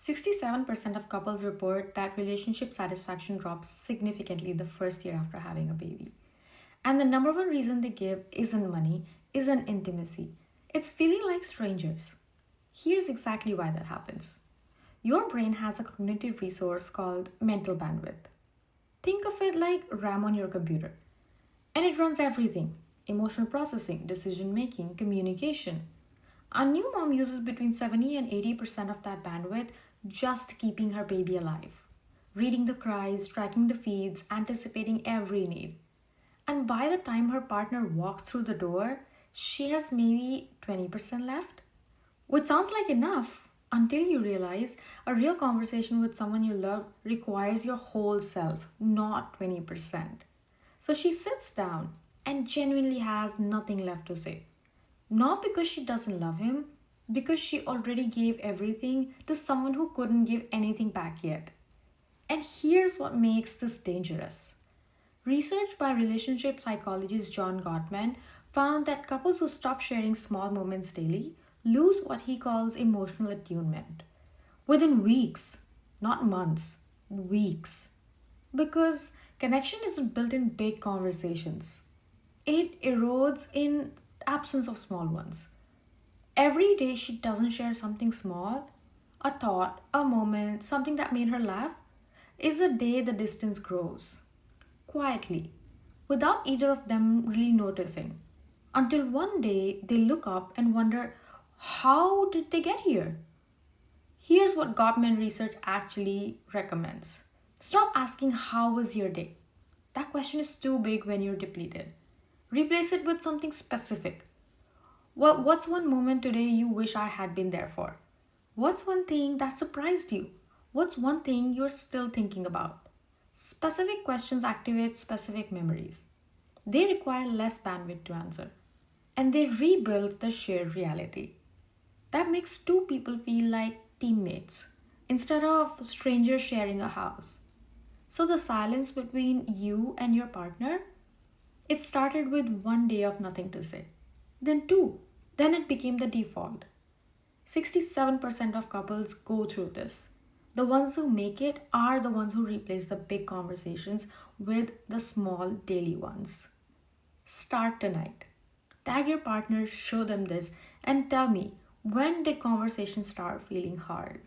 67% of couples report that relationship satisfaction drops significantly the first year after having a baby. And the number one reason they give isn't money, isn't intimacy. It's feeling like strangers. Here's exactly why that happens. Your brain has a cognitive resource called mental bandwidth. Think of it like RAM on your computer. And it runs everything: emotional processing, decision making, communication. A new mom uses between 70 and 80% of that bandwidth just keeping her baby alive. Reading the cries, tracking the feeds, anticipating every need. And by the time her partner walks through the door, she has maybe 20% left. Which sounds like enough until you realize a real conversation with someone you love requires your whole self, not 20%. So she sits down and genuinely has nothing left to say. Not because she doesn't love him, because she already gave everything to someone who couldn't give anything back yet. And here's what makes this dangerous. Research by relationship psychologist John Gottman found that couples who stop sharing small moments daily lose what he calls emotional attunement within weeks, not months, weeks. Because connection isn't built in big conversations, it erodes in absence of small ones. Every day she doesn't share something small, a thought, a moment, something that made her laugh, is a day the distance grows quietly, without either of them really noticing. Until one day they look up and wonder, how did they get here? Here's what Gottman research actually recommends. Stop asking, how was your day? That question is too big when you're depleted. Replace it with something specific. Well, what's one moment today you wish I had been there for? What's one thing that surprised you? What's one thing you're still thinking about? Specific questions activate specific memories. They require less bandwidth to answer, and they rebuild the shared reality. That makes two people feel like teammates instead of strangers sharing a house. So the silence between you and your partner, it started with one day of nothing to say. Then two. Then it became the default. 67% of couples go through this. The ones who make it are the ones who replace the big conversations with the small daily ones. Start tonight. Tag your partner, show them this, and tell me, when did conversations start feeling hard?